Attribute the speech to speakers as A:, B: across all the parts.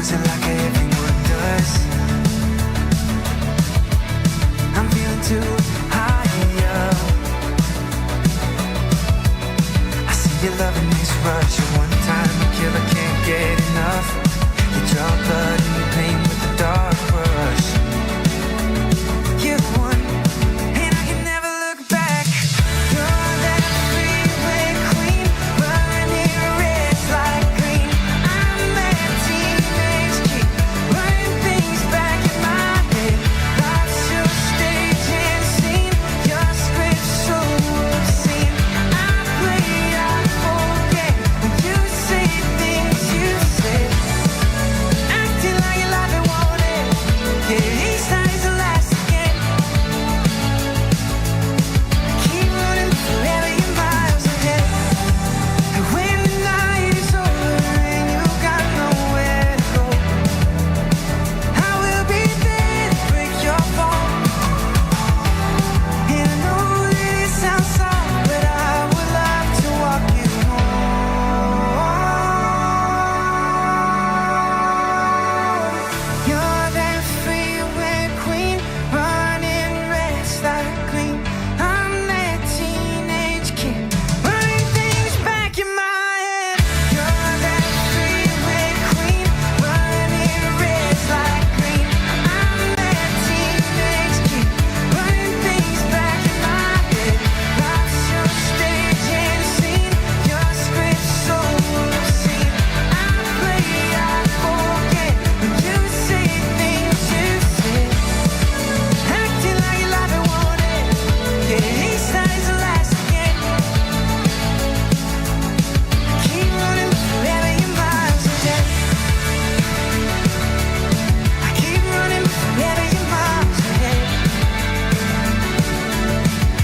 A: lose it like everyone does. I'm feeling too high up. I see your loving this rush. You're one time a killer, can't get enough. You draw blood and you paint with the dark brush. You're the one, and I can never look back. You're that freeway queen, burning reds like green. I'm that teenage kid, running things back in my head. Life's your stage and scene, your script so obscene. I play, I forget when you say things you said, acting like you love it, want it. Yeah, each time's the last again. Keep running forever, you're miles ahead. And when the night is over and you got nowhere to go, I will be there to break your fall. And I know that it sounds soft, but I would love to walk you home. You're that freeway queen, running reds like green. I'm that teenage kid, running things back in my head. You're that freeway queen, running reds like green. I'm that teenage kid, running things back in my head. Life's your stage and scene, your script so obscene. I play, I forget when you say things you said, acting like you love it, want it. Yeah, each time's the last again. Keep running forever, you're miles ahead. I keep running forever, you're miles ahead.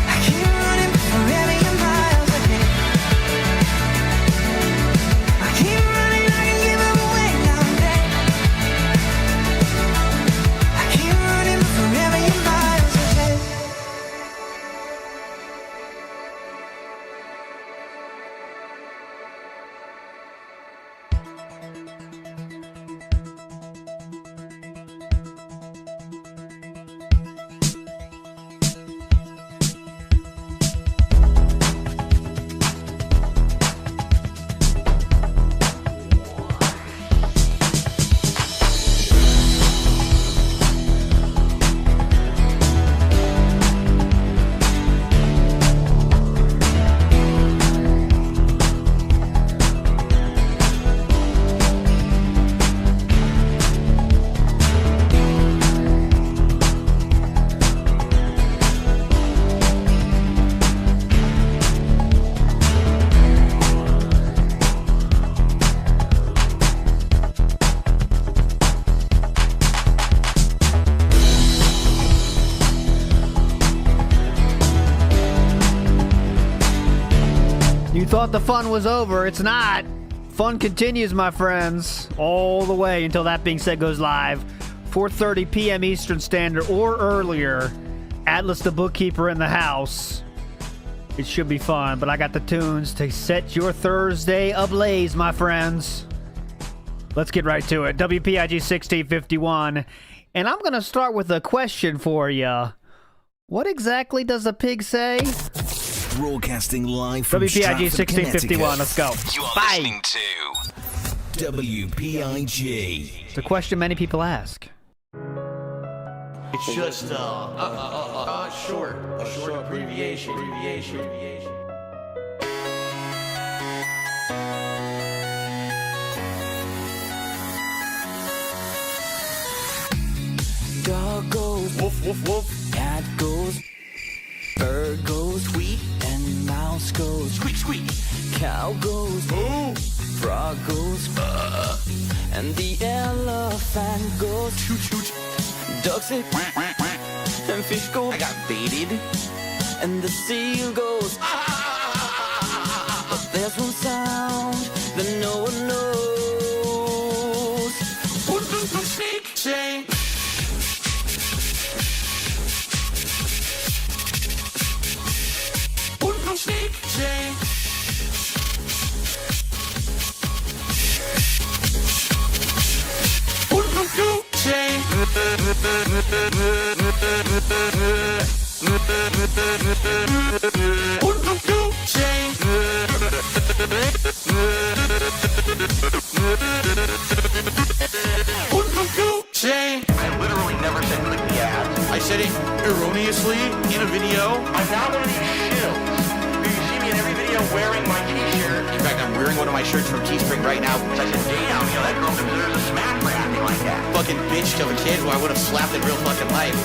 A: I keep running forever, you're miles ahead. I keep running, I can give it away now and then. I keep running forever, you're miles ahead.
B: You thought the fun was over. It's not. Fun continues, my friends, all the way until That Being Said goes live, 4:30 p.m. Eastern Standard or earlier. Atlas the Bookkeeper in the house. It should be fun, but I got the tunes to set your Thursday ablaze, my friends. Let's get right to it. WPIG 1651. And I'm going to start with a question for you. What exactly does a pig say?
C: Broadcasting live from
B: WPIG
C: Stratford,
B: 1651. Let's go.
C: You are
B: Bye.
C: listening to WPIG.
B: It's a question many people ask.
D: It's just short abbreviation.
A: Dog goes woof woof woof. Cat goes. Bird goes tweet and mouse goes squeak squeak. Cow goes moo. Frog goes and the elephant goes toot toot. Duck say quack quack quack. And fish go I got baited. And the seal goes but there's one sound that no one knows. Snake say. Snake say.
D: I literally never said click the ads. I said it erroneously in a video. I'm now one of these shills. You see me in every video wearing my t-shirt. In fact, I'm wearing one of my shirts from Teespring right now because I said, damn, you know, that girl deserves a smack for acting like that. Fucking bitch of a kid who I would have slapped in real fucking life.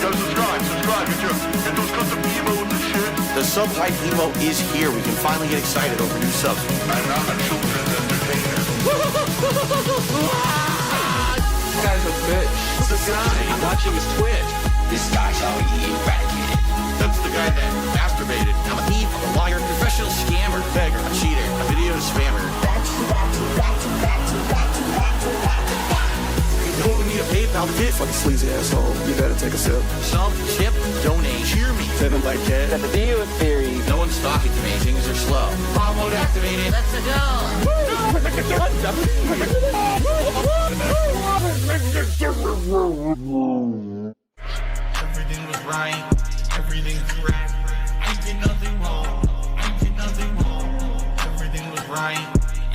D: Subscribe. Get those custom emotes and shit. The sub-hype emo is here. We can finally get excited over new subs. I'm not a children's entertainer. This guy's a bitch. What's this guy? I'm watching his Twitch. This guy's how he eradicated. That's the guy that masturbated. I'm a thief, I'm a liar, professional scammer, beggar, a cheater, a video spammer. You don't need a PayPal to get fucking sleazy asshole. You better take a sip. Some tip, donate, cheer me. Living like that. Got the video in theory. No one's talking to me. Things are slow. Bomb mode activated. Let's go. Everything was right. Everything correct. I did nothing wrong. I did nothing wrong. Everything was right.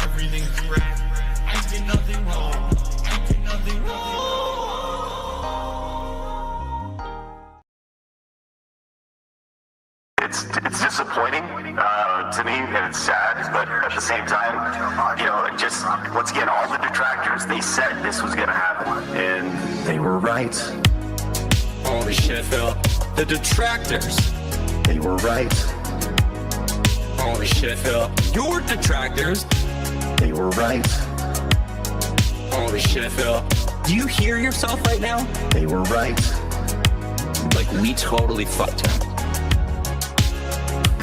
D: Everything correct. I did nothing wrong. I did nothing wrong.
E: It's disappointing to me, and it's sad, but at the same time, you know, just once again, all the detractors, they said this was going to happen, and they were right.
F: Holy shit, Phil. The detractors.
E: They were right.
F: Holy shit, Phil. Your detractors.
E: They were right.
F: Holy shit, Phil. Do you hear yourself right now?
E: They were right.
F: Like, we totally fucked him.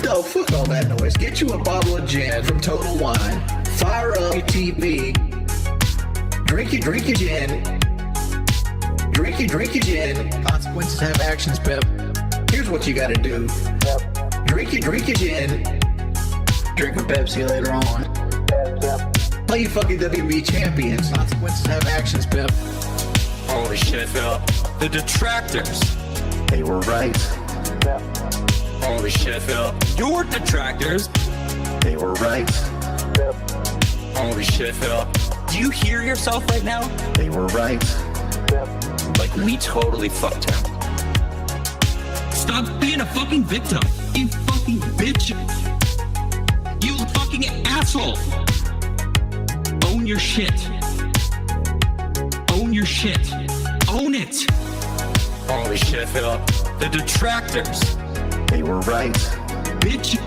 G: No, fuck all that noise. Get you a bottle of gin from Total Wine. Fire up your TV. Drink your gin. Drink your gin. Consequences have actions, Pep. Here's what you gotta do. Drink your gin. Drink a Pepsi later on. Play your fucking WB champions. Consequences have actions, Pep.
F: Holy shit, Phil. The detractors.
E: They were right.
F: Holy shit, Phil. Your detractors.
E: They were right.
F: Holy shit, Phil. Do you hear yourself right now?
E: They were right.
F: Like, we totally fucked him. Stop being a fucking victim. You fucking bitch. You fucking asshole. Own your shit. Own your shit. Own it. Holy shit, Phil. The detractors.
E: They were right.
F: Bitch.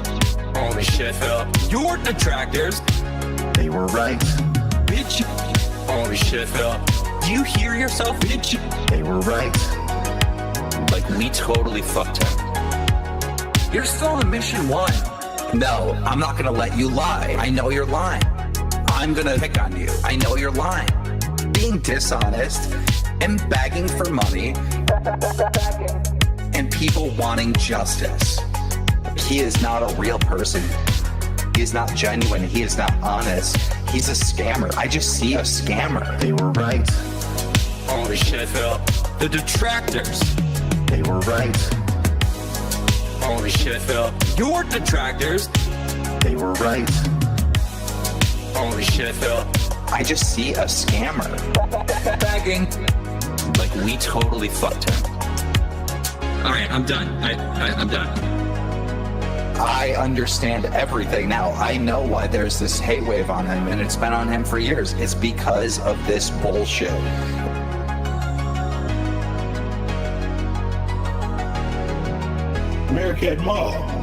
F: Holy shit, Phil. Your detractors.
E: They were right.
F: Bitch. Holy shit, Phil. Do you hear yourself, bitch?
E: They were right.
F: Like, we totally fucked him. You're still on mission 1. No, I'm not gonna let you lie. I know you're lying. I'm gonna pick on you. I know you're lying. Being dishonest and begging for money and people wanting justice. He is not a real person. He is not genuine. He is not honest. He's a scammer. I just see a scammer.
E: They were right.
F: Holy shit, Phil. The detractors.
E: They were right.
F: Holy shit, Phil. Your detractors.
E: They were right.
F: Holy shit, Phil. I just see a scammer. Begging. Like, we totally fucked him. Alright, I'm done. I'm done. I understand everything now. I know why there's this hate wave on him, and it's been on him for years. It's because of this bullshit.
G: American Mall.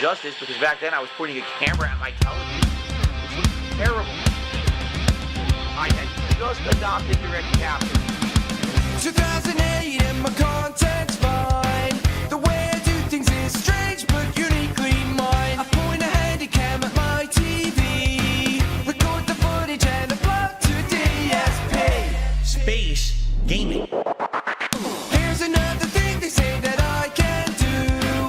D: Justice, because back then I was pointing a camera at my television, which was terrible. I had just adopted direct capture.
A: 2008 and my content's fine. The way I do things is strange but uniquely mine. I point a handycam at my TV, record the footage and upload to DSP.
D: Space gaming.
A: Here's another thing they say that I can do.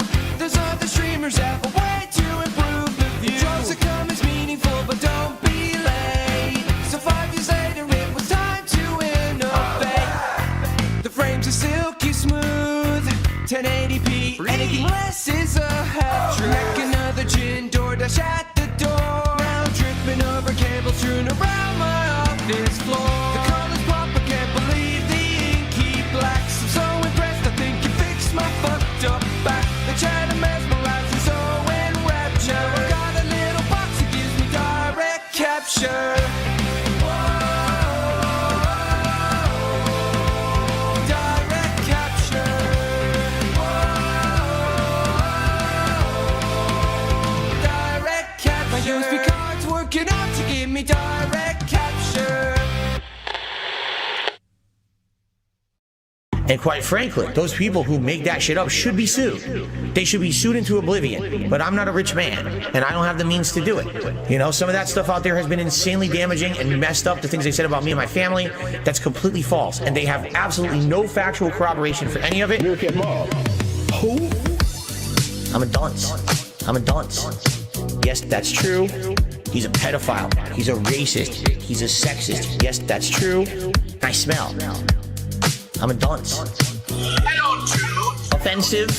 A: silky smooth, 1080p. Anything less is a half truth. Crack another gin, DoorDash at the door. Now tripping over cables strewn around my office floor. The colors pop, I can't believe the inky blacks. I'm so impressed, I think you fixed my fucked up back. The chat mesmerizing, so enraptured. I got a little box that gives me direct capture. USB cards working out to give me direct capture.
D: And quite frankly, those people who make that shit up should be sued. They should be sued into oblivion. But I'm not a rich man, and I don't have the means to do it. You know, some of that stuff out there has been insanely damaging and messed up, the things they said about me and my family. That's completely false. And they have absolutely no factual corroboration for any of it.
G: Who?
D: I'm a dunce. I'm a dunce. Yes, that's true. He's a pedophile. He's a racist. He's a sexist. Yes, that's true. I smell. I'm a dunce. Offensive.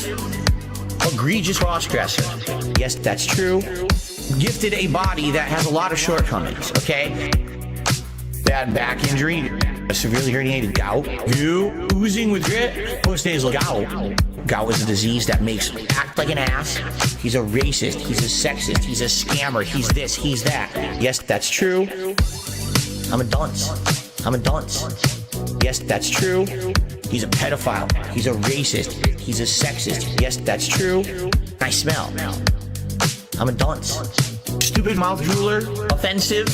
D: Egregious cross-dresser. Yes, that's true. Gifted a body that has a lot of shortcomings, okay? Bad back injury. A severely herniated gout. You oozing with grit. Most days look gout. Gout is a disease that makes me act like an ass. He's a racist. He's a sexist. He's a scammer. He's this. He's that. Yes, that's true. I'm a dunce. I'm a dunce. Yes, that's true. He's a pedophile. He's a racist. He's a sexist. Yes, that's true. I smell. I'm a dunce. Stupid mouth drooler. Offensive.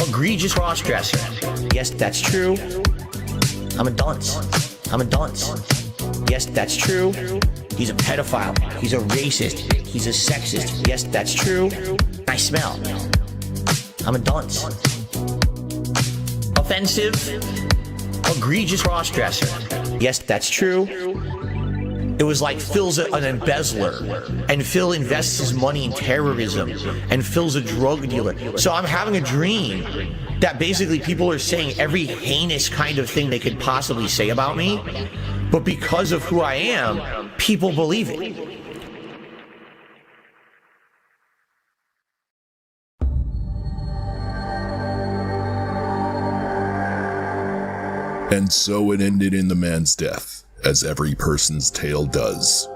D: Egregious cross-dresser. Yes, that's true. I'm a dunce. I'm a dunce. Yes, that's true. He's a pedophile. He's a racist. He's a sexist. Yes, that's true. I smell. I'm a dunce. Offensive. Egregious cross-dresser. Yes, that's true. It was like Phil's an embezzler, and Phil invests his money in terrorism, and Phil's a drug dealer. So I'm having a dream that basically people are saying every heinous kind of thing they could possibly say about me, but because of who I am, people believe it.
H: And so it ended in the man's death, as every person's tale does.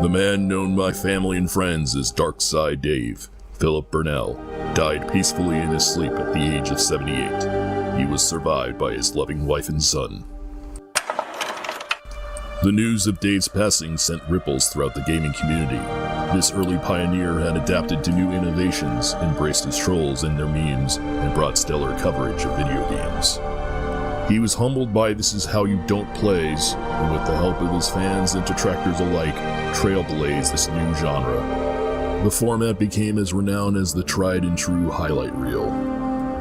H: The man known by family and friends as Darkside Dave, Philip Burnell, died peacefully in his sleep at the age of 78. He was survived by his loving wife and son. The news of Dave's passing sent ripples throughout the gaming community. This early pioneer had adapted to new innovations, embraced his trolls and their memes, and brought stellar coverage of video games. He was humbled by This Is How You Don't Plays, and with the help of his fans and detractors alike, trailblazed this new genre. The format became as renowned as the tried and true highlight reel.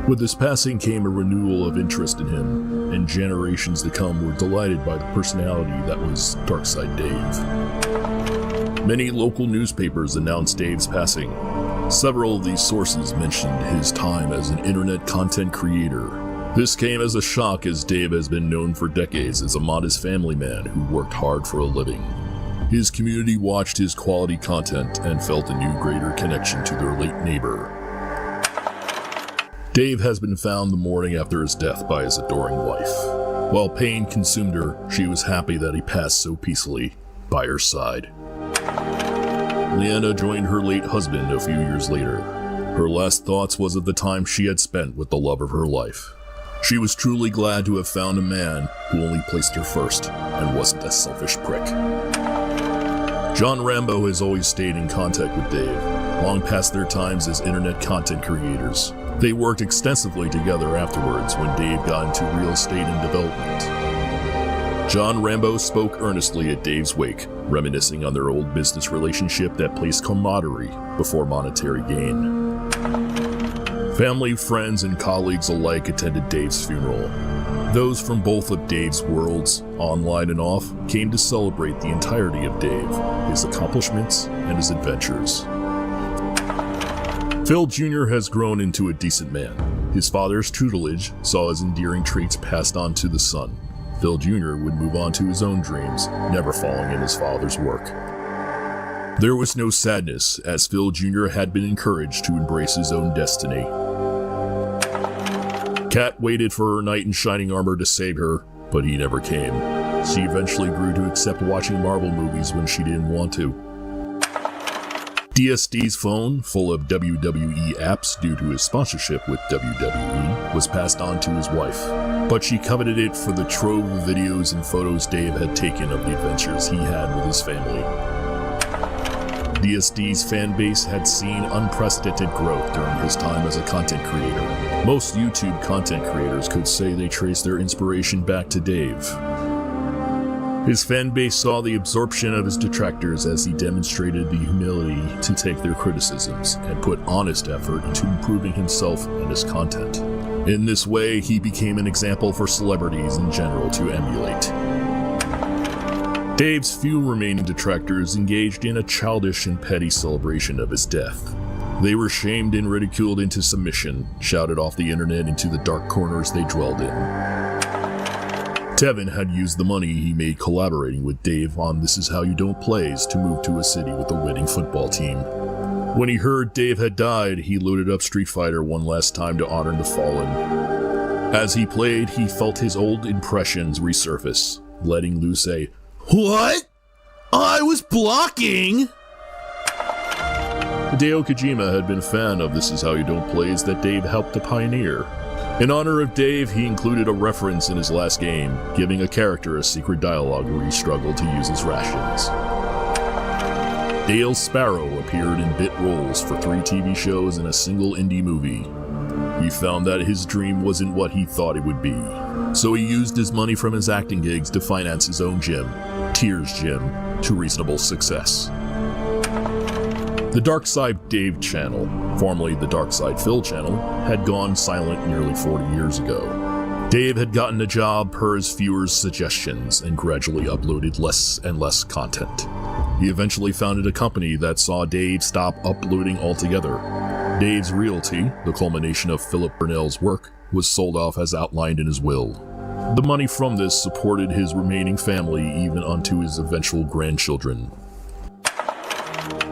H: With his passing came a renewal of interest in him, and generations to come were delighted by the personality that was Darkside Dave. Many local newspapers announced Dave's passing. Several of these sources mentioned his time as an internet content creator. This came as a shock, as Dave has been known for decades as a modest family man who worked hard for a living. His community watched his quality content and felt a new greater connection to their late neighbor. Dave has been found the morning after his death by his adoring wife. While pain consumed her, she was happy that he passed so peacefully by her side. Leanna joined her late husband a few years later. Her last thoughts was of the time she had spent with the love of her life. She was truly glad to have found a man who only placed her first and wasn't a selfish prick. John Rambo has always stayed in contact with Dave, long past their times as internet content creators. They worked extensively together afterwards when Dave got into real estate and development. John Rambo spoke earnestly at Dave's wake, reminiscing on their old business relationship that placed camaraderie before monetary gain. Family, friends, and colleagues alike attended Dave's funeral. Those from both of Dave's worlds, online and off, came to celebrate the entirety of Dave, his accomplishments, and his adventures. Phil Jr. has grown into a decent man. His father's tutelage saw his endearing traits passed on to the son. Phil Jr. would move on to his own dreams, never following in his father's work. There was no sadness, as Phil Jr. had been encouraged to embrace his own destiny. Kat waited for her knight in shining armor to save her, but he never came. She eventually grew to accept watching Marvel movies when she didn't want to. DSD's phone, full of WWE apps due to his sponsorship with WWE, was passed on to his wife, but she coveted it for the trove of videos and photos Dave had taken of the adventures he had with his family. DSD's fan base had seen unprecedented growth during his time as a content creator. Most YouTube content creators could say they traced their inspiration back to Dave. His fan base saw the absorption of his detractors as he demonstrated the humility to take their criticisms and put honest effort into improving himself and his content. In this way, he became an example for celebrities in general to emulate. Dave's few remaining detractors engaged in a childish and petty celebration of his death. They were shamed and ridiculed into submission, shouted off the internet into the dark corners they dwelled in. Tevin had used the money he made collaborating with Dave on This Is How You Don't Plays to move to a city with a winning football team. When he heard Dave had died, he loaded up Street Fighter one last time to honor the fallen. As he played, he felt his old impressions resurface, letting loose a, "What? I was blocking!" Hideo Kojima had been a fan of This Is How You Don't Plays that Dave helped to pioneer. In honor of Dave, he included a reference in his last game, giving a character a secret dialogue where he struggled to use his rations. Dale Sparrow appeared in bit roles for 3 TV shows and a single indie movie. He found that his dream wasn't what he thought it would be, so he used his money from his acting gigs to finance his own gym, Tears Gym, to reasonable success. The Darkside Dave channel, formerly the Darkside Phil channel, had gone silent nearly 40 years ago. Dave had gotten a job per his viewers' suggestions and gradually uploaded less and less content. He eventually founded a company that saw Dave stop uploading altogether. Dave's realty, the culmination of Philip Burnell's work, was sold off as outlined in his will. The money from this supported his remaining family even unto his eventual grandchildren.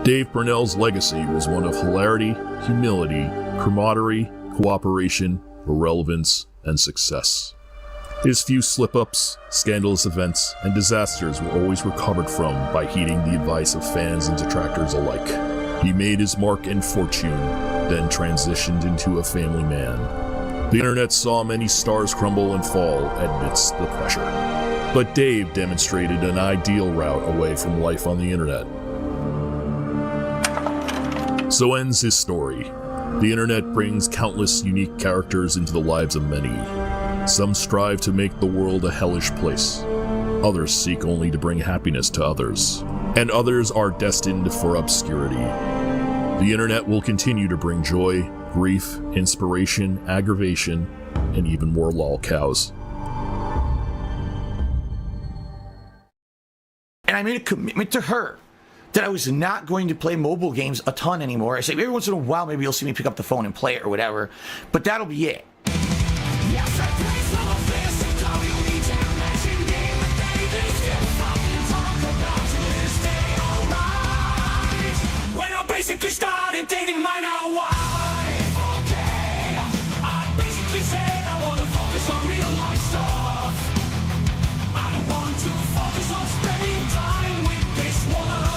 H: Dave Burnell's legacy was one of hilarity, humility, camaraderie, cooperation, irrelevance, and success. His few slip-ups, scandalous events, and disasters were always recovered from by heeding the advice of fans and detractors alike. He made his mark and fortune, then transitioned into a family man. The internet saw many stars crumble and fall amidst the pressure. But Dave demonstrated an ideal route away from life on the internet. So ends his story. The internet brings countless unique characters into the lives of many. Some strive to make the world a hellish place. Others seek only to bring happiness to others. And others are destined for obscurity. The internet will continue to bring joy, grief, inspiration, aggravation, and even more lolcows.
D: And I made a commitment to her that I was not going to play mobile games a ton anymore. I say every once in a while, maybe you'll see me pick up the phone and play it or whatever, but that'll be it.
A: When I basically started dating my now wife, okay, I basically said I want to focus on real life stuff. I don't want to focus on spending time with this woman.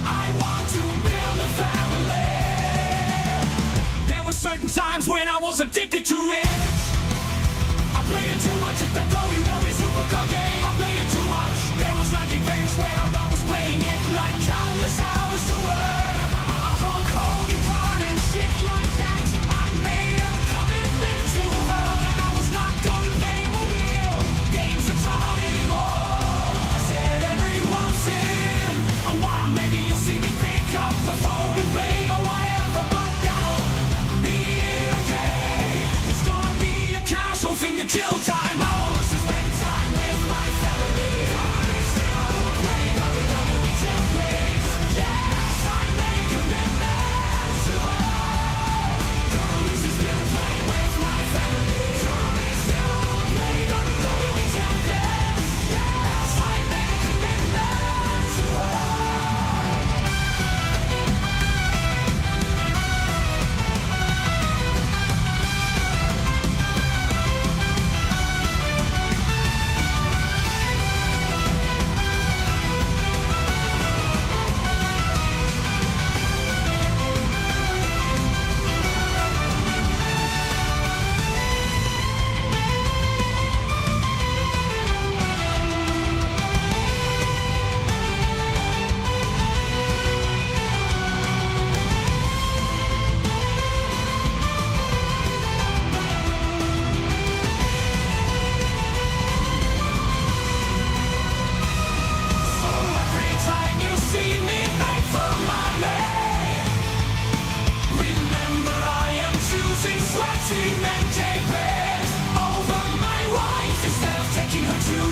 A: I want to build a family. There were certain times when I was addicted to it. I played it too much at the WWE Supercar game. I played it too much. There was like events where I was playing it like countless hours to work. Hulk Hogan part and shit like that. I made a commitment to her and I was not gonna play mobile games at all anymore. I said everyone's in a while, maybe you'll see me pick up the phone and play or whatever, but that'll be okay. It's gonna be a casual thing to kill time. Oh, this is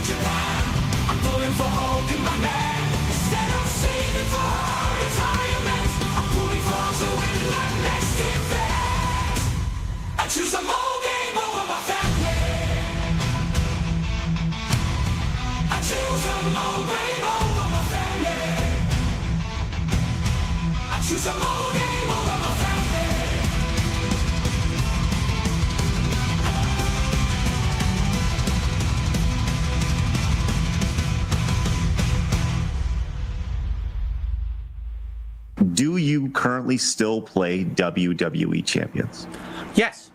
A: I'm pulling for Hogan, my man. Instead of saving for retirement, I'm pulling for the win like next event. I choose a more game over my family. I choose a more game over my family. I choose a more game over my family.
I: Do you currently still play WWE Champions?
D: Yes.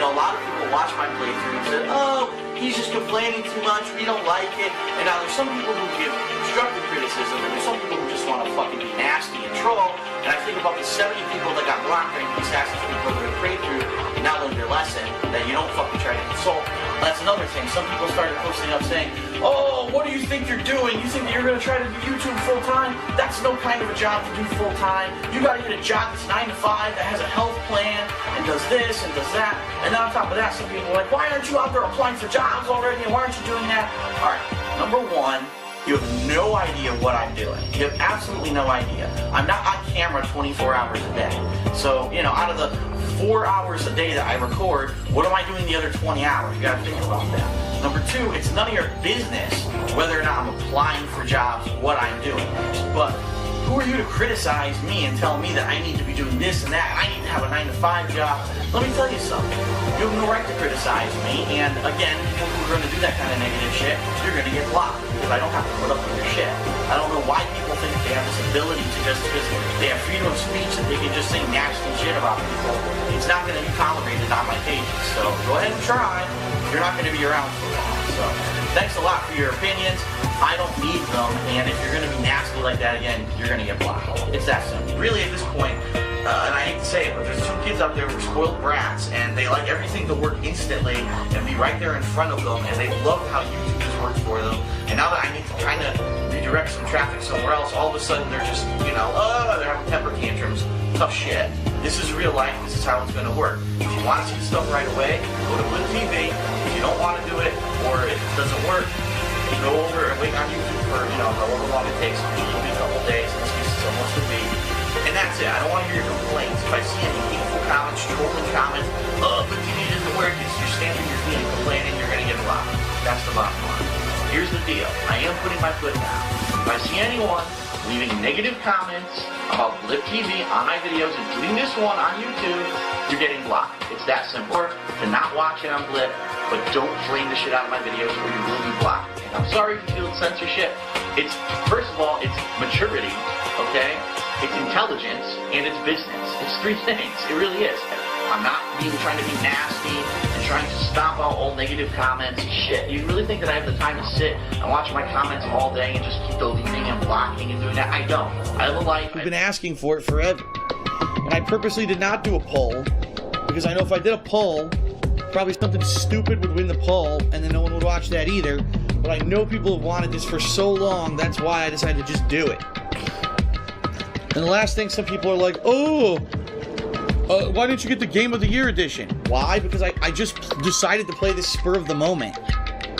D: A lot of people watch my playthrough and say, oh, he's just complaining too much, we don't like it. And now there's some people who give constructive criticism, and there's some people who just want to fucking be nasty and troll. And I think about the 70 people that got blocked during the Assassin's Creed Brotherhood playthrough and now learned their lesson that you don't fucking try to consult. That's another thing. Some people started posting up saying, oh, what do you think you're doing? You think that you're going to try to do YouTube full time? That's no kind of a job to do full time. You got to get a job that's 9 to 5, that has a health plan, and does this and does that. And then on top of that, some people are like, why aren't you out there applying for jobs already? And why aren't you doing that? All right, number one, you have no idea what I'm doing. You have absolutely no idea. I'm not on camera 24 hours a day. So, out of the 4 hours a day that I record, what am I doing the other 20 hours? You gotta think about that. Number two, it's none of your business whether or not I'm applying for jobs, what I'm doing. But who are you to criticize me and tell me that I need to be doing this and that, and I need to have a 9 to 5 job? Let me tell you something. You have no right to criticize me, and again, people who are going to do that kind of negative shit, you're going to get blocked, because I don't have to put up with your shit. I don't know why people think they have this ability to just, because they have freedom of speech, that they can just say nasty shit about people. It's not going to be tolerated on my pages, so go ahead and try. You're not going to be around for long, so thanks a lot for your opinions. I don't need them, and if you're going to be nasty like that again, you're going to get blocked. It's that simple. Really, at this point, and I hate to say it, but there's two kids out there who are spoiled brats, and they like everything to work instantly and be right there in front of them, and they love how YouTube just works for them. And now that I need to kind of redirect some traffic somewhere else, all of a sudden they're just, they're having temper tantrums. Tough shit. This is real life. This is how it's going to work. If you want to see stuff right away, go to Blue TV. If you don't want to do it, or if it doesn't work, go over and wait on YouTube for, however long it takes. Usually a couple days. In this case, it's almost a week. And that's it. I don't want to hear your complaints. If I see any hateful comments, trolling comments, but TV doesn't work, you're stamping your feet and complaining, you're going to get blocked. That's the bottom line. Here's the deal. I am putting my foot down. If I see anyone leaving negative comments about Blip TV on my videos, including this one on YouTube, you're getting blocked. It's that simple. To not watch it on Blip, but don't flame the shit out of my videos or you will be blocked. And I'm sorry if you feel censorship. It's, first of all, it's maturity, okay? It's intelligence, and it's business. It's three things. It really is. I'm not trying to be nasty and trying to stomp out all negative comments and shit. You really think that I have the time to sit and watch my comments all day and just keep deleting and blocking and doing that? I don't. I have a life. I've been asking for it forever. And I purposely did not do a poll, because I know if I did a poll, probably something stupid would win the poll, and then no one would watch that either. But I know people have wanted this for so long, that's why I decided to just do it. And the last thing, some people are like, why didn't you get the Game of the Year edition? Why? Because I just decided to play this spur of the moment.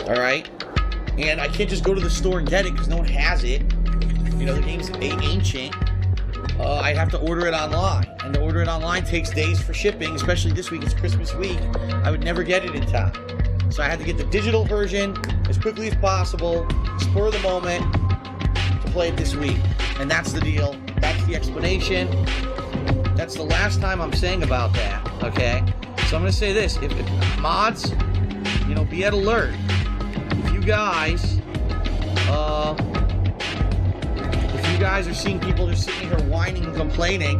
D: Alright? And I can't just go to the store and get it because no one has it. The game's ancient. I have to order it online. And to order it online takes days for shipping, especially this week. It's Christmas week. I would never get it in time. So I had to get the digital version as quickly as possible, spur of the moment, to play it this week. And that's the deal. That's the explanation. That's the last time I'm saying about that, okay? So I'm going to say this. If mods, be at alert. If you guys are seeing people just sitting here whining and complaining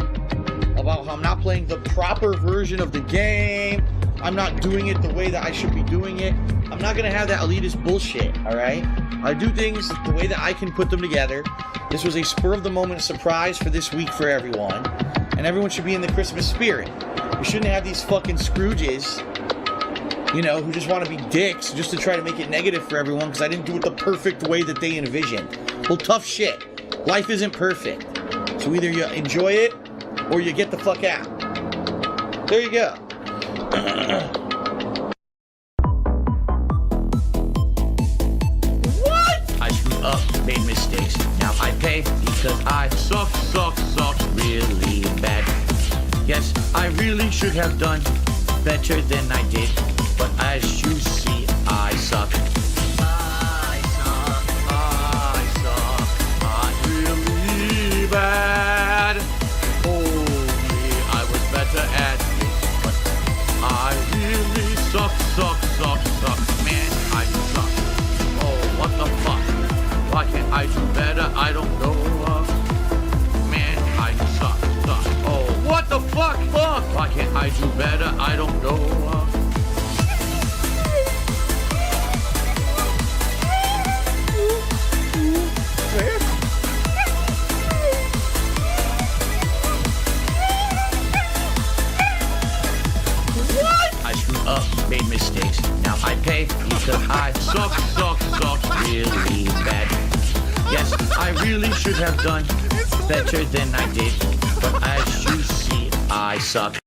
D: about how I'm not playing the proper version of the game. I'm not doing it the way that I should be doing it. I'm not going to have that elitist bullshit, all right? I do things the way that I can put them together. This was a spur-of-the-moment surprise for this week for everyone. And everyone should be in the Christmas spirit. We shouldn't have these fucking Scrooges, you know, who just want to be dicks just to try to make it negative for everyone because I didn't do it the perfect way that they envisioned. Well, tough shit. Life isn't perfect. So either you enjoy it or you get the fuck out. There you go. What? I screwed up, made mistakes. Now I pay because I suck really bad. Yes, I really should have done better than I did. But as you see, I suck. I'm really bad. Only I was better at it. But I really suck. Man, I suck. Oh, what the fuck? Why can't I do better? I don't know. Man, I suck. Oh, what the fuck? Why can't I do better? I don't know. Made mistakes. Now I pay because I suck really bad. Yes, I really should have done better than I did. But as you see, I suck.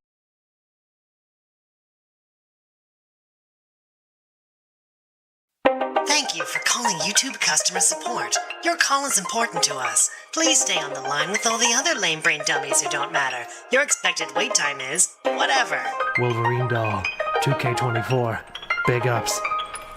J: Thank you for calling YouTube customer support. Your call is important to us. Please stay on the line with all the other lame brain dummies who don't matter. Your expected wait time is whatever.
K: Wolverine doll, 2K24, big ups.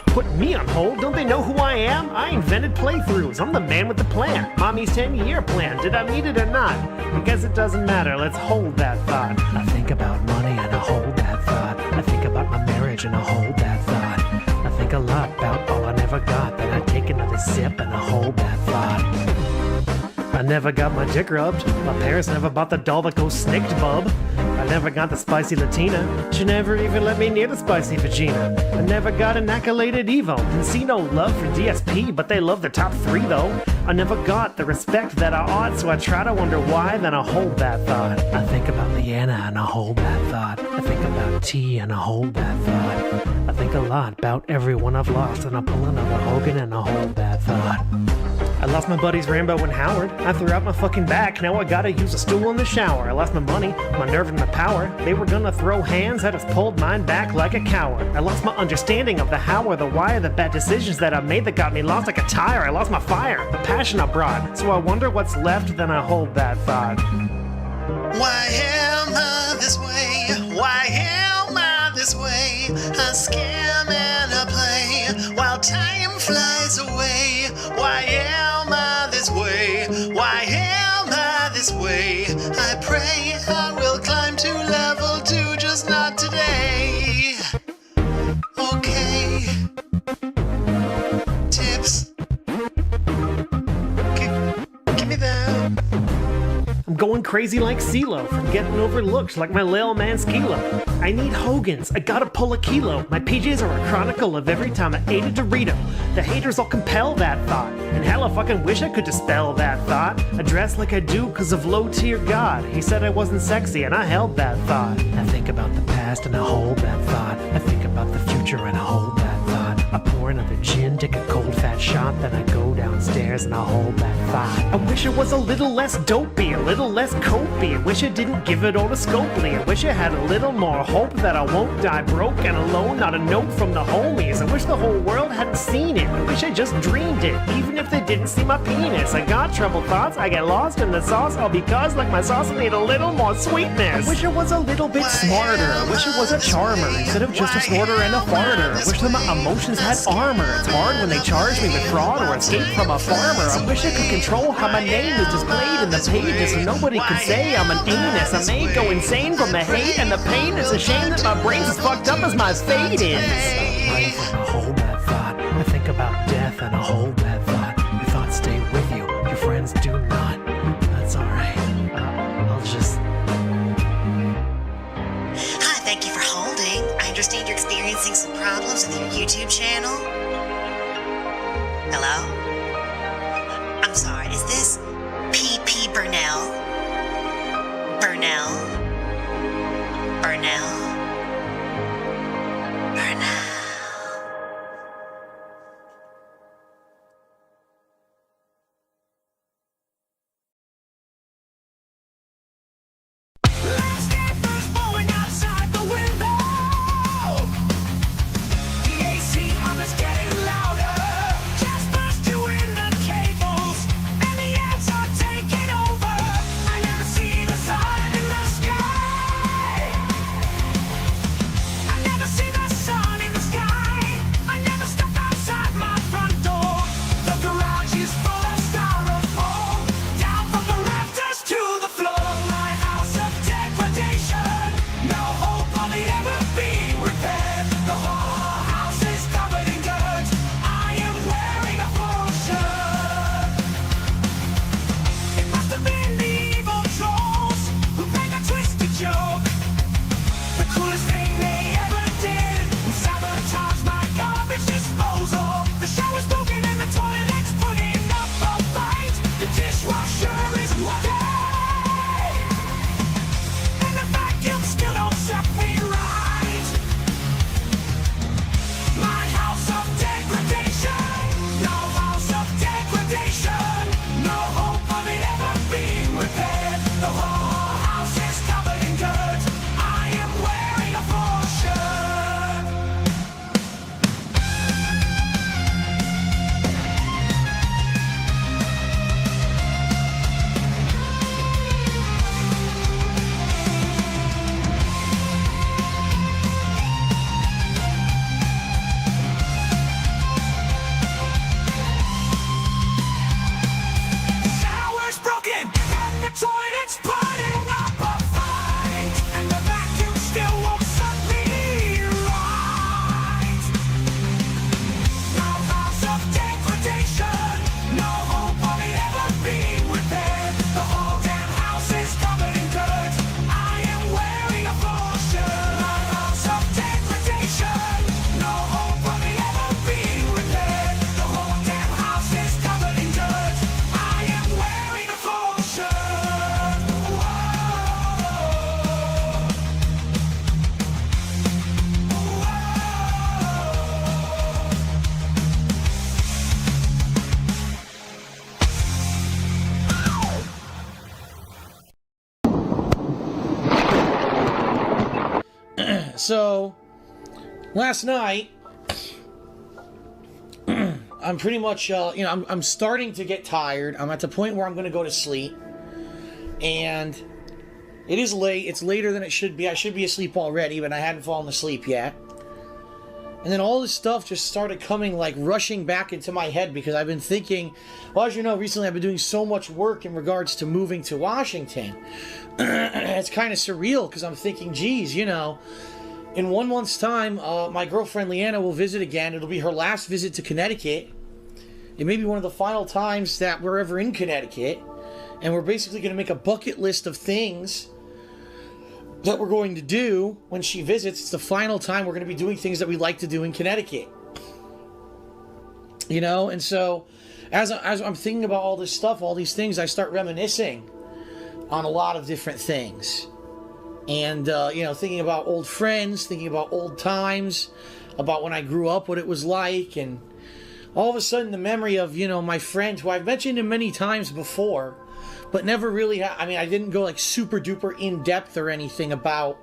L: Put me on hold? Don't they know who I am? I invented playthroughs. I'm the man with the plan. Mommy's 10-year plan. Did I need it or not? I guess it doesn't matter. Let's hold that thought.
K: I think about money and I hold that thought. I think about my marriage and I hold that thought. I think a lot about all I never got. Then I take another sip and I hold that thought.
L: I never got my dick rubbed. My parents never bought the doll that goes snicked, bub. I never got the spicy Latina. She never even let me near the spicy vagina. I never got an accoladed Evo. Didn't see no love for DSP, but they love the top 3 though. I never got the respect that I ought, so I try to wonder why, then I hold that thought.
K: I think about Leanna and I hold that thought. I think about T and I hold that thought. I think a lot about everyone I've lost, and I pull another Hogan and I hold that thought.
L: I lost my buddies Rambo and Howard. I threw out my fucking back, now I gotta use a stool in the shower. I lost my money, my nerve and my power. They were gonna throw hands, I just pulled mine back like a coward. I lost my understanding of the how or the why of the bad decisions that I made that got me lost like a tire. I lost my fire, the passion I brought. So I wonder what's left, then I hold that thought.
J: Why am I this way? Why am I this way? A scam and a play while time flies away. Why am I this way? Why am I this way? I pray I will climb to level 2, just not today. Okay. Tips. Give me that.
L: I'm going crazy like CeeLo from getting overlooked like my lil man Skilo. I need Hogan's, I gotta pull a kilo. My PJs are a chronicle of every time I ate a Dorito. The haters all compel that thought, and hell I fucking wish I could dispel that thought. I dress like I do cause of low tier God. He said I wasn't sexy and I held that thought.
K: I think about the past and I hold that thought. I think about the future and I hold that thought. I pour another gin, take a cold fat shot, then I go downstairs and I hold that thought.
L: I wish it was a little less dopey, a little less copey. I wish I didn't give it all to Scopely. I wish I had a little more hope that I won't die broke and alone, not a note from the homies. I wish the whole world hadn't seen it. I wish I just dreamed it, even if they didn't see my penis. I got troubled thoughts, I get lost in the sauce, all because like my sauce need a little more sweetness. I wish I was a little bit smarter. I wish I was a charmer instead of just a snorter and a farter. I wish that my emotions had armor. It's hard when they charge me with fraud or escape from a farmer. I wish I could control how my name is displayed in the pages so nobody could say I'm an anus. I may go insane from the hate and the pain. It's a shame that my brain's as fucked up as my fate is.
K: Life and I hold that thought. I think about death and I hold that thought. Your thoughts stay with you, your friends do not. That's alright. I'll just
M: Thank you for holding. I understand you're experiencing some problems with your YouTube channel. Hello? I'm sorry, is this PP Burnell? Burnell? Burnell? Burnell?
N: So, last night, I'm pretty much, I'm starting to get tired. I'm at the point where I'm going to go to sleep. And it is late. It's later than it should be. I should be asleep already, but I hadn't fallen asleep yet. And then all this stuff just started coming, like, rushing back into my head because I've been thinking, well, as you know, recently I've been doing so much work in regards to moving to Washington. It's kind of surreal because I'm thinking, geez, in 1 month's time, my girlfriend Leanna will visit again. It'll be her last visit to Connecticut. It may be one of the final times that we're ever in Connecticut. And we're basically going to make a bucket list of things that we're going to do when she visits. It's the final time we're going to be doing things that we like to do in Connecticut. And so as I'm thinking about all this stuff, all these things, I start reminiscing on a lot of different things. And, thinking about old friends, thinking about old times, about when I grew up, what it was like. And all of a sudden, the memory of, my friend, who I've mentioned him many times before, but never really, I didn't go like super duper in depth or anything about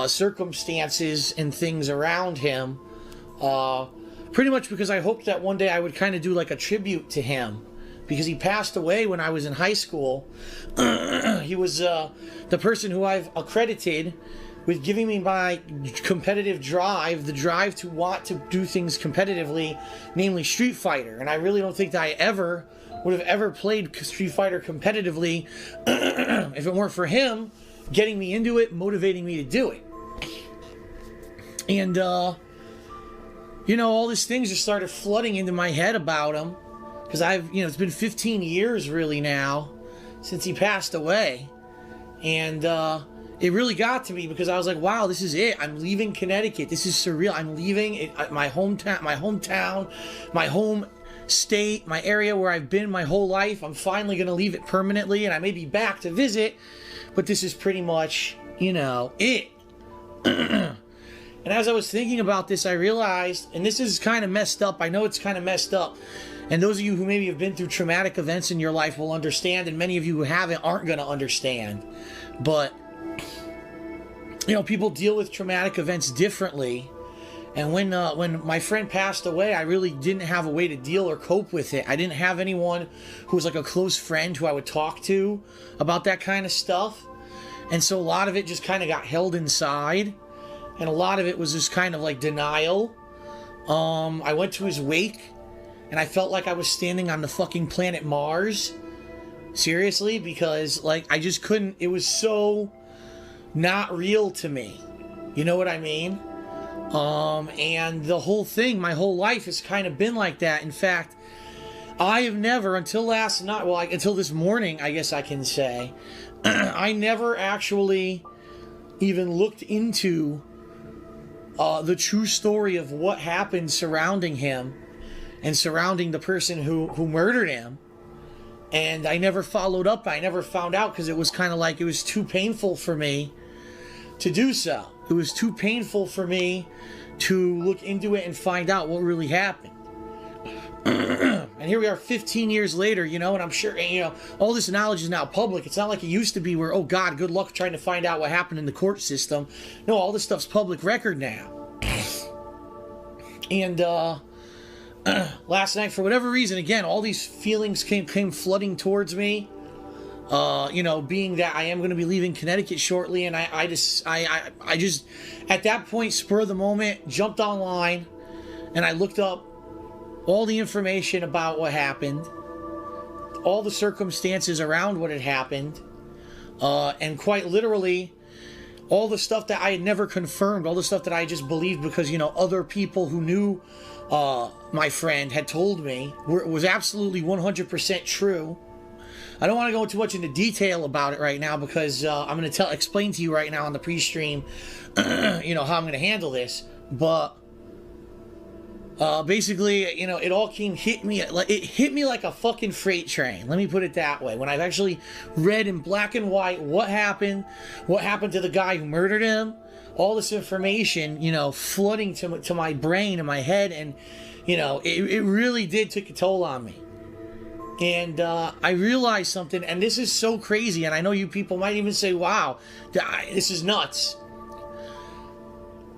N: circumstances and things around him. Pretty much because I hoped that one day I would kind of do like a tribute to him. Because he passed away when I was in high school. He was the person who I've accredited with giving me my competitive drive, the drive to want to do things competitively, namely Street Fighter. And I really don't think that I would have ever played Street Fighter competitively if it weren't for him getting me into it, motivating me to do it. And, all these things just started flooding into my head about him. Because it's been 15 years really now since he passed away. And it really got to me because I was like, wow, this is it. I'm leaving Connecticut. This is surreal. I'm leaving my hometown, my home state, my area where I've been my whole life. I'm finally going to leave it permanently, and I may be back to visit, but this is pretty much, it. And as I was thinking about this, I realized, and this is kind of messed up. I know it's kind of messed up. And those of you who maybe have been through traumatic events in your life will understand, and many of you who haven't aren't going to understand. But, people deal with traumatic events differently. And when my friend passed away, I really didn't have a way to deal or cope with it. I didn't have anyone who was like a close friend who I would talk to about that kind of stuff. And so a lot of it just kind of got held inside. And a lot of it was just kind of like denial. I went to his wake, and I felt like I was standing on the fucking planet Mars. Seriously, because I just couldn't. It was so not real to me. You know what I mean? And the whole thing, my whole life has kind of been like that. In fact, I have never, until last night, until this morning, I guess I can say, I never actually even looked into the true story of what happened surrounding him and surrounding the person who murdered him. And I never followed up. I never found out because it was kind of like it was too painful for me to do so. It was too painful for me to look into it and find out what really happened. And here we are 15 years later, and I'm sure, all this knowledge is now public. It's not like it used to be where, oh God, good luck trying to find out what happened in the court system. No, all this stuff's public record now. And last night, for whatever reason, again, all these feelings came flooding towards me. Being that I am going to be leaving Connecticut shortly, and I just at that point, spur of the moment, jumped online, and I looked up all the information about what happened, all the circumstances around what had happened, and quite literally, all the stuff that I had never confirmed, all the stuff that I just believed because, other people who knew my friend had told me was absolutely 100% true. I don't want to go too much into detail about it right now because I'm going to explain to you right now on the pre-stream, how I'm going to handle this. But basically, it all hit me like a fucking freight train. Let me put it that way. When I've actually read in black and white what happened to the guy who murdered him, all this information, flooding to my brain and my head, and it really did take a toll on me. And I realized something, and this is so crazy, and I know you people might even say, wow, this is nuts.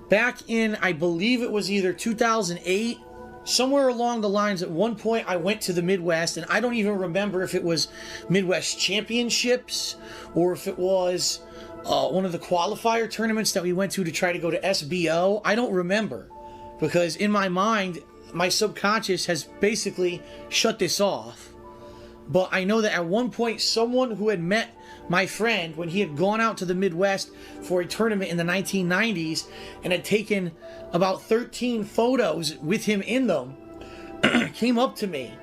N: Back in, I believe it was either 2008, somewhere along the lines, at one point I went to the Midwest, and I don't even remember if it was Midwest Championships or if it was one of the qualifier tournaments that we went to try to go to SBO. I don't remember, because in my mind, my subconscious has basically shut this off. But I know that at one point, someone who had met my friend when he had gone out to the Midwest for a tournament in the 1990s and had taken about 13 photos with him in them, came up to me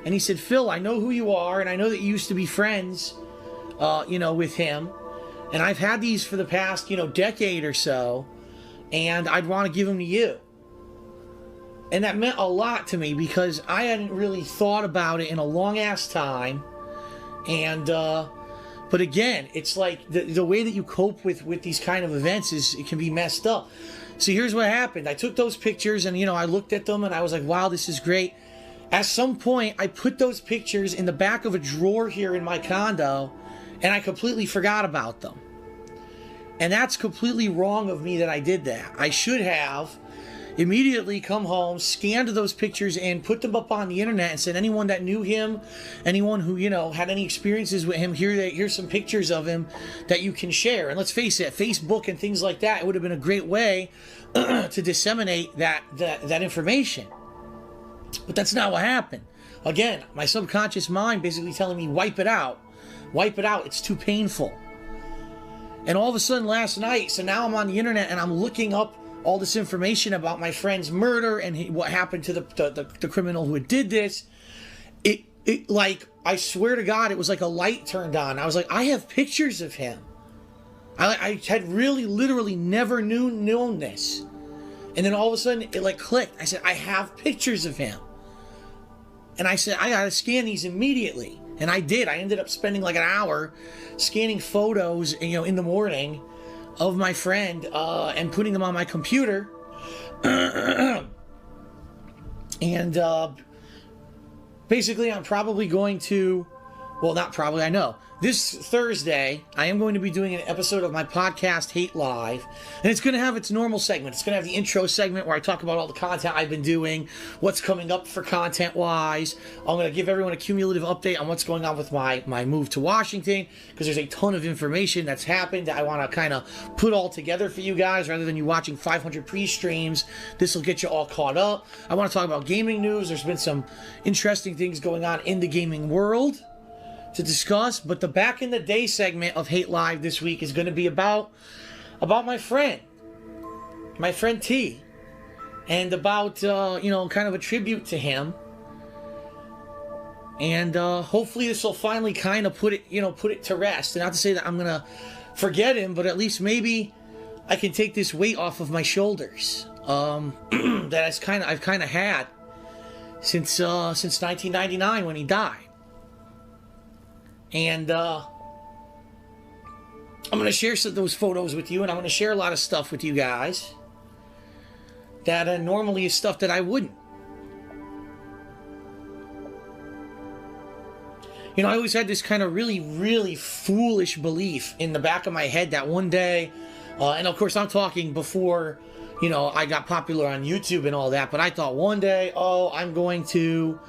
N: and he said, Phil, I know who you are, and I know that you used to be friends, with him, and I've had these for the past, decade or so, and I'd want to give them to you. And that meant a lot to me because I hadn't really thought about it in a long ass time. And, but again, it's like the way that you cope with these kind of events it can be messed up. So here's what happened. I took those pictures and, I looked at them and I was like, wow, this is great. At some point, I put those pictures in the back of a drawer here in my condo and I completely forgot about them. And that's completely wrong of me that I did that. I should have immediately come home, scanned those pictures, and put them up on the internet and said, anyone that knew him, anyone who, had any experiences with him, here's some pictures of him that you can share. And let's face it, Facebook and things like that, it would have been a great way to disseminate that information. But that's not what happened. Again, my subconscious mind basically telling me, wipe it out, it's too painful. And all of a sudden last night, so now I'm on the internet and I'm looking up all this information about my friend's murder and what happened to the criminal who did this. It like, I swear to God, it was like a light turned on. I was like, I have pictures of him. I had really, literally never known this. And then all of a sudden, it like clicked. I said, I have pictures of him. And I said, I gotta scan these immediately. And I did. I ended up spending like an hour scanning photos, in the morning of my friend and putting them on my computer. And basically, I'm probably going to, well, not probably, I know. This Thursday, I am going to be doing an episode of my podcast, Hate Live, and it's going to have its normal segment. It's going to have the intro segment where I talk about all the content I've been doing, what's coming up for content-wise. I'm going to give everyone a cumulative update on what's going on with my move to Washington, because there's a ton of information that's happened that I want to kind of put all together for you guys, rather than you watching 500 pre-streams. This will get you all caught up. I want to talk about gaming news. There's been some interesting things going on in the gaming world to discuss, but the back in the day segment of Hate Live this week is going to be about my friend T, and about kind of a tribute to him, and hopefully this will finally kind of put it to rest. And not to say that I'm gonna forget him, but at least maybe I can take this weight off of my shoulders that I've kind of had since 1999 when he died. And I'm going to share some of those photos with you, and I'm going to share a lot of stuff with you guys that normally is stuff that I wouldn't. I always had this kind of really, really foolish belief in the back of my head that one day, and of course I'm talking before, I got popular on YouTube and all that, but I thought one day, I'm going to...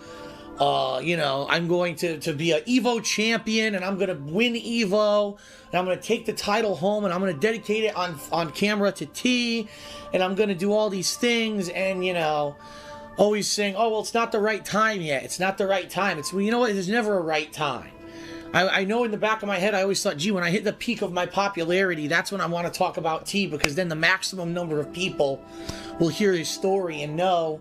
N: I'm going to be an Evo champion, and I'm going to win Evo, and I'm going to take the title home, and I'm going to dedicate it on camera to T, and I'm going to do all these things, and, always saying, it's not the right time yet. It's not the right time. It's, there's never a right time. I know in the back of my head, I always thought, when I hit the peak of my popularity, that's when I want to talk about T, because then the maximum number of people will hear his story and know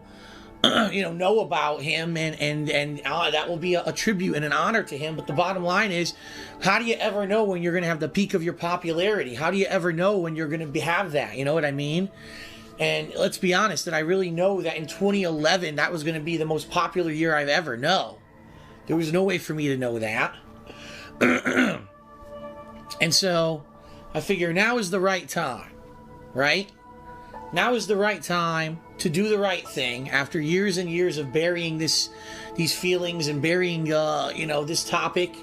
N: about him, and that will be a tribute and an honor to him. But the bottom line is, how do you ever know when you're going to have the peak of your popularity? How do you ever know when you're going to have that? You know what I mean? And let's be honest, that I really know that in 2011, that was going to be the most popular year I've ever known. There was no way for me to know that. And so I figure now is the right time, right? Now is the right time to do the right thing after years and years of burying these feelings and burying, this topic.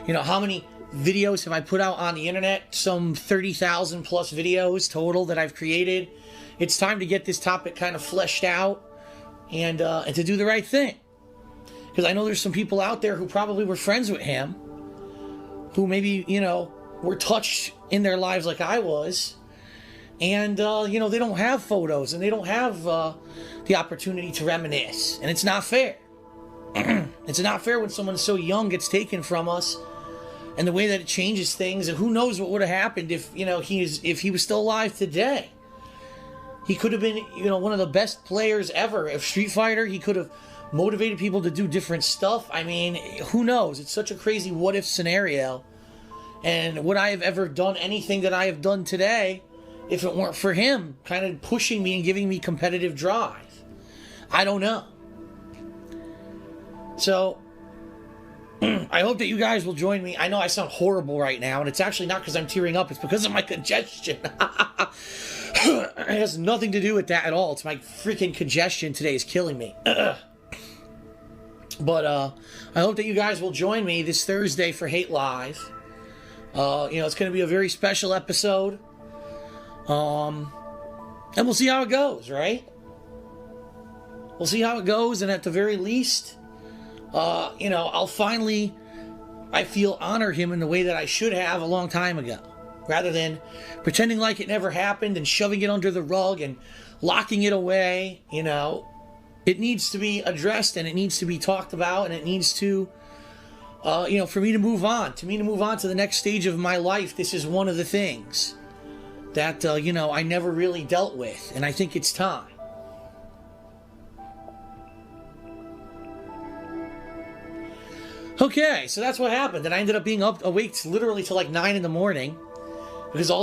N: How many videos have I put out on the internet? Some 30,000 plus videos total that I've created. It's time to get this topic kind of fleshed out and to do the right thing. Because I know there's some people out there who probably were friends with him, who maybe, were touched in their lives like I was. And, they don't have photos, and they don't have the opportunity to reminisce. And it's not fair. It's not fair when someone so young gets taken from us, and the way that it changes things. And who knows what would have happened if he was still alive today. He could have been, one of the best players ever of Street Fighter. He could have motivated people to do different stuff. I mean, who knows? It's such a crazy what-if scenario. And would I have ever done anything that I have done today if it weren't for him kind of pushing me and giving me competitive drive? I don't know. So, I hope that you guys will join me. I know I sound horrible right now, and it's actually not because I'm tearing up. It's because of my congestion. It has nothing to do with that at all. It's my freaking congestion today is killing me. But I hope that you guys will join me this Thursday for Hate Live. It's going to be a very special episode. And we'll see how it goes, right? We'll see how it goes, and at the very least, I'll finally, I feel, honor him in the way that I should have a long time ago. Rather than pretending like it never happened and shoving it under the rug and locking it away, It needs to be addressed, and it needs to be talked about, and it needs to, for me to move on. To the next stage of my life, this is one of the things that, I never really dealt with, and I think it's time. Okay, so that's what happened. And I ended up being awake literally till like 9 in the morning. Because all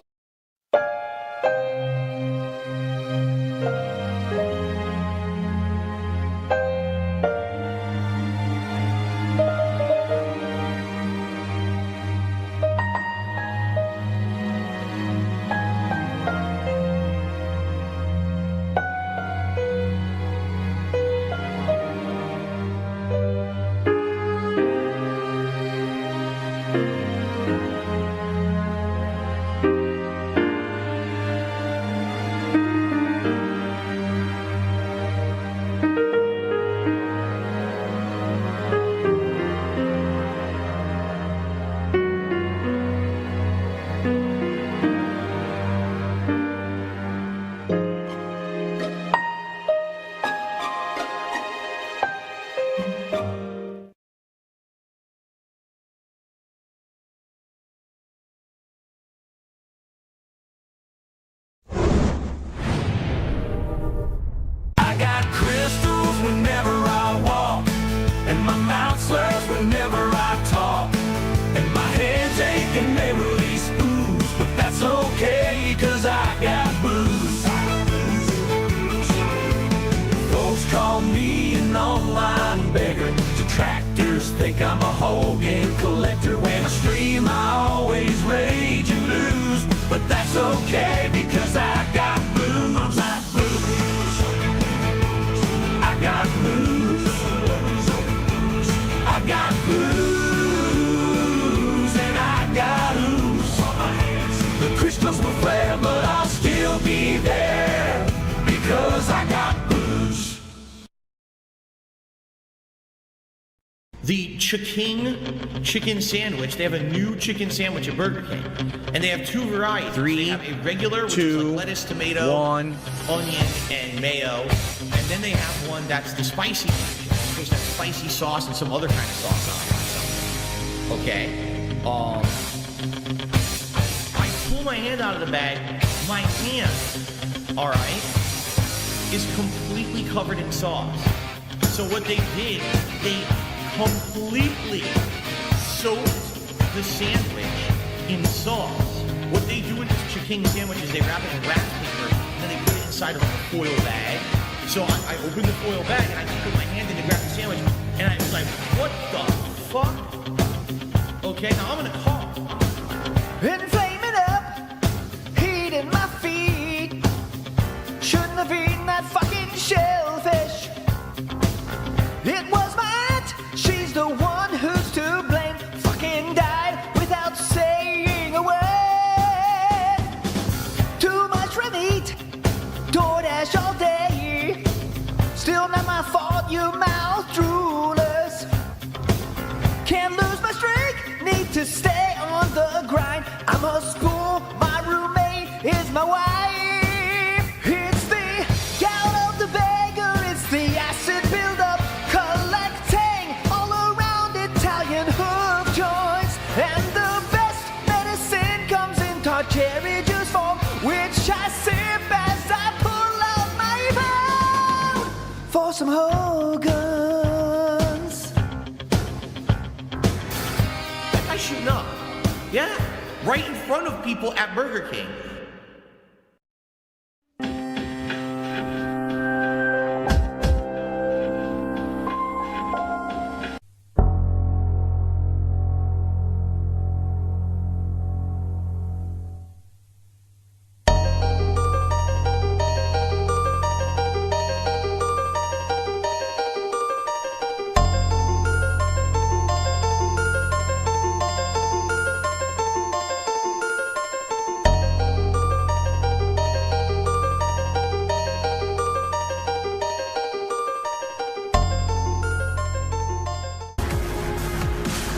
A: I got crystals whenever I walk, and my mouth slurs whenever I talk, and my head's aching, they release ooze, but that's okay, cause I got booze. Folks call me an online beggar, detractors think I'm a Hogan collector. When I stream I always rage and lose, but that's okay, because I got booze. I got booze. I got booze, and I got ooze. The crystals will flare, but I'll still be there, because I got booze.
N: the Chiking chicken sandwich. They have a new chicken sandwich at Burger King, and they have two varieties. They have a regular, which is like lettuce, tomato, onion, and mayo, and then they have one that's the spicy one. There's that spicy sauce and some other kind of sauce on it. Okay. I pull my hand out of the bag. My hand, all right, is completely covered in sauce. So what they did, they completely soaked the sandwich in sauce. What they do with this chicken sandwich is they wrap it in wrap paper and then they put it inside of a foil bag. So I opened the foil bag and I put my hand in to grab the sandwich and I was like, what the fuck? Okay, now I'm gonna cough.
A: Inflaming up, heat in my feet. Shouldn't have eaten that fucking shellfish. It was my aunt, she's the one who's to blame. Fucking died without saying a word. Too much red meat, DoorDash all day. Still not my fault, you mouth droolers. Can't lose my streak, need to stay on the grind. I must school, my roommate is my wife. It's the gout of the beggar, it's the acid buildup, collecting all around Italian hoof joints. And the best medicine comes in tart cherry juice form, which I sip as I pull out my phone for some Hogans.
N: That guy's shooting up. Yeah, right in front of people at Burger King.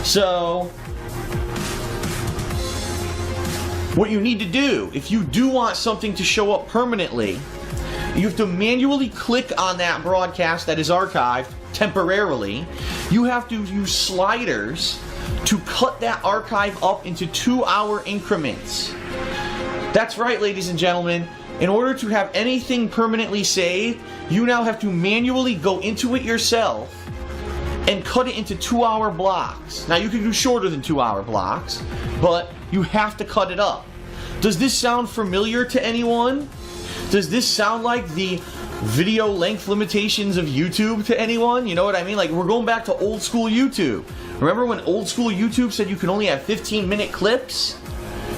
N: So, what you need to do, if you do want something to show up permanently, you have to manually click on that broadcast that is archived temporarily. You have to use sliders to cut that archive up into 2-hour increments. That's right, ladies and gentlemen. In order to have anything permanently saved, you now have to manually go into it yourself and cut it into 2-hour blocks. Now you can do shorter than 2-hour blocks, but you have to cut it up.
D: Does this sound familiar to anyone? Does this sound like the video length limitations of YouTube to anyone? You know what I mean? Like, we're going back to old school YouTube. Remember when old school YouTube said you can only have 15-minute clips?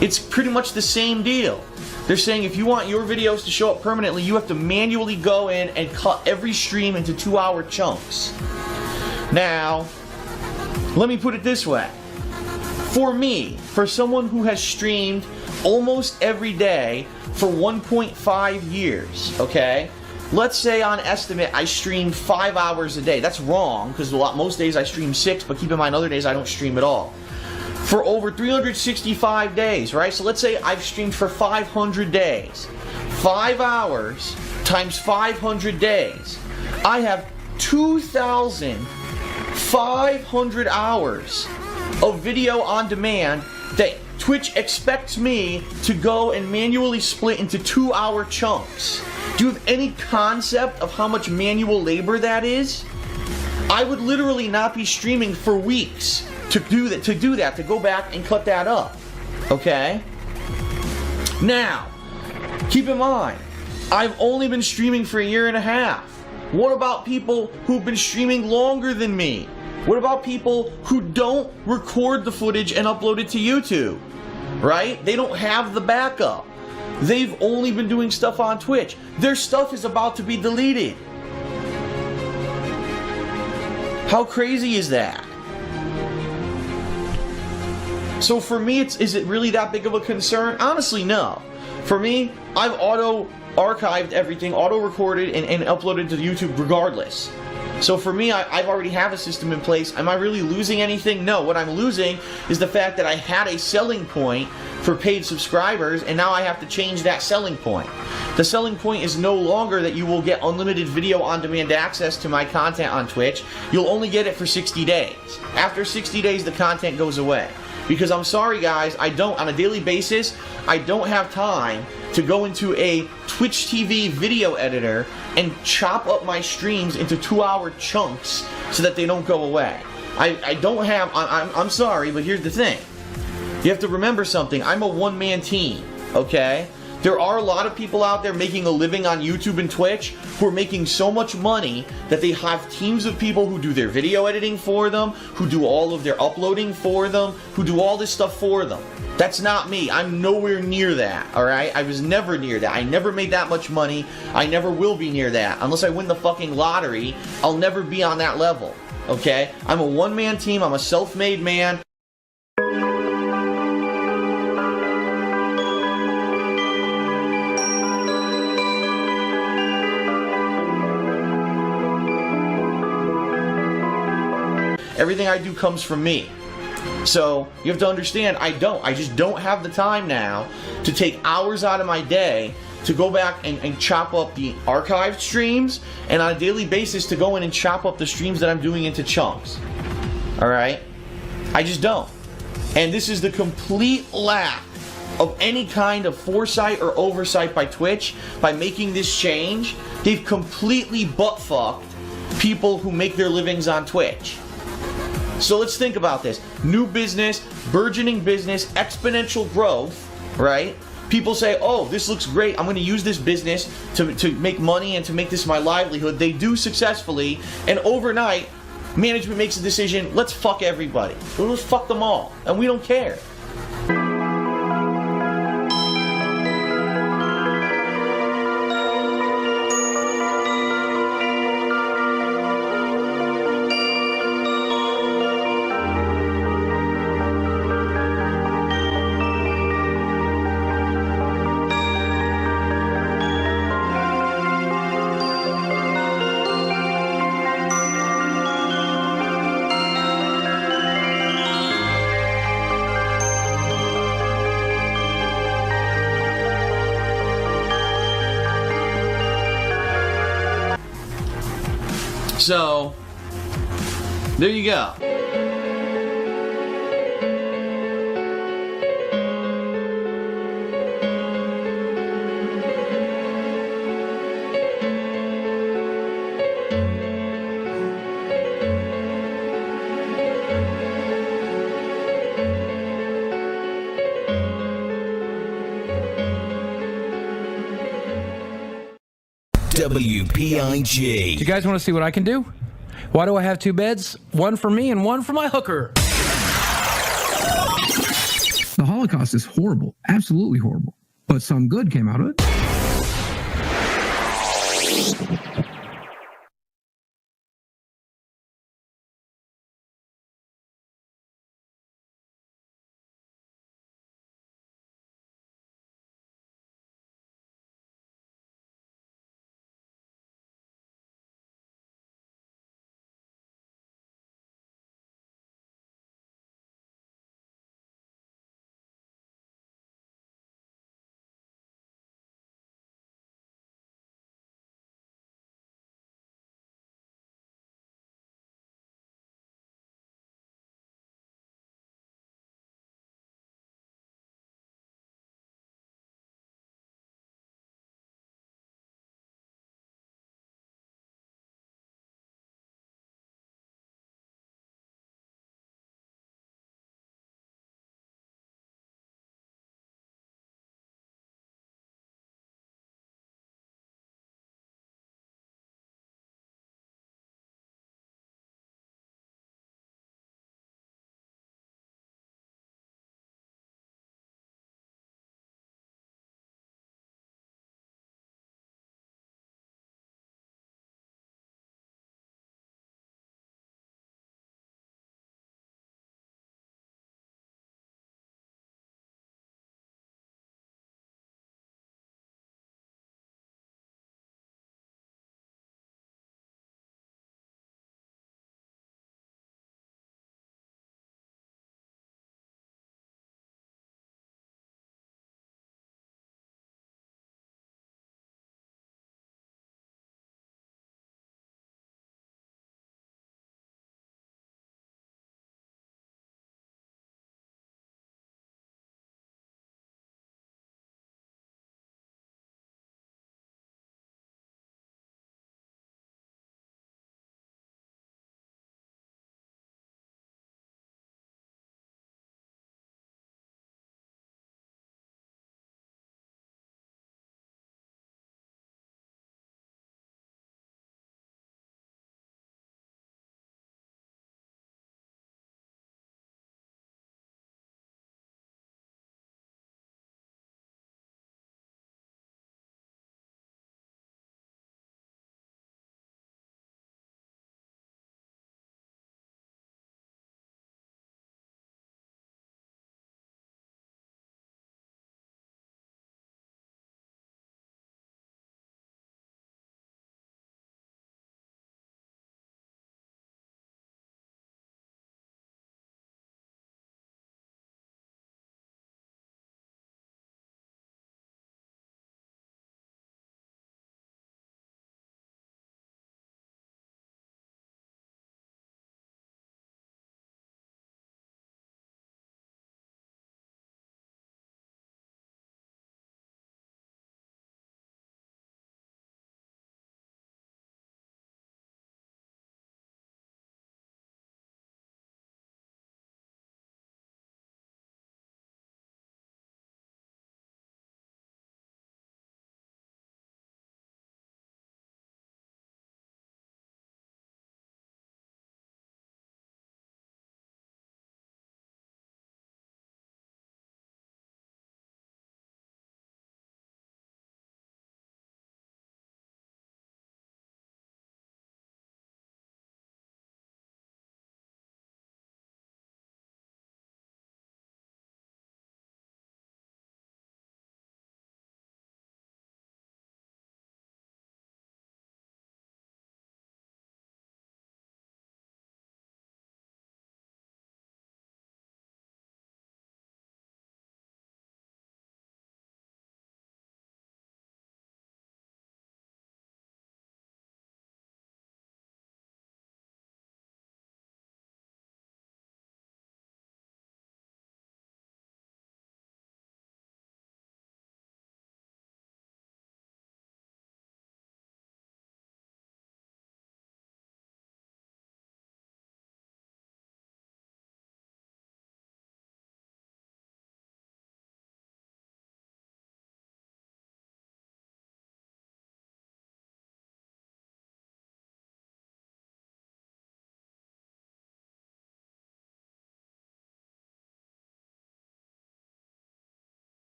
D: It's pretty much the same deal. They're saying if you want your videos to show up permanently, you have to manually go in and cut every stream into 2-hour chunks. Now, let me put it this way. For me, for someone who has streamed almost every day for 1.5 years, okay? Let's say on estimate I streamed 5 hours a day. That's wrong, because most days I stream 6, but keep in mind other days I don't stream at all. For over 365 days, right? So let's say I've streamed for 500 days. 5 hours times 500 days. I have 2,500 hours of video on demand that Twitch expects me to go and manually split into 2-hour chunks. Do you have any concept of how much manual labor that is? I would literally not be streaming for weeks to do that, to go back and cut that up. Okay? Now, keep in mind, I've only been streaming for 1.5 years. What about people who've been streaming longer than me? What about people who don't record the footage and upload it to YouTube? Right? They don't have the backup. They've only been doing stuff on Twitch. Their stuff is about to be deleted. How crazy is that? So for me, is it really that big of a concern? Honestly, no. For me, I've auto-archived everything, auto-recorded, and uploaded to YouTube regardless. So for me, I've already have a system in place. Am I really losing anything? No. What I'm losing is the fact that I had a selling point for paid subscribers, and now I have to change that selling point. The selling point is no longer that you will get unlimited video on-demand access to my content on Twitch. You'll only get it for 60 days. After 60 days, the content goes away. Because I'm sorry, guys, on a daily basis, I don't have time to go into a Twitch TV video editor and chop up my streams into 2-hour chunks so that they don't go away. I'm sorry, but here's the thing. You have to remember something. I'm a one-man team, okay? There are a lot of people out there making a living on YouTube and Twitch who are making so much money that they have teams of people who do their video editing for them, who do all of their uploading for them, who do all this stuff for them. That's not me. I'm nowhere near that, alright? I was never near that. I never made that much money. I never will be near that. Unless I win the fucking lottery, I'll never be on that level, okay? I'm a one-man team. I'm a self-made man. Everything I do comes from me. So you have to understand, I just don't have the time now to take hours out of my day to go back and chop up the archived streams, and on a daily basis to go in and chop up the streams that I'm doing into chunks. Alright? I just don't. And this is the complete lack of any kind of foresight or oversight by Twitch by making this change. They've completely butt-fucked people who make their livings on Twitch. So let's think about this. New business, burgeoning business, exponential growth, right? People say, oh, this looks great. I'm going to use this business to make money and to make this my livelihood. They do successfully, and overnight, management makes a decision, let's fuck everybody. Let's fuck them all, and we don't care. So, there you go.
C: WPIG.
O: You guys want to see what I can do? Why do I have 2 beds? One for me and one for my hooker.
P: The Holocaust is horrible, absolutely horrible, but some good came out of it.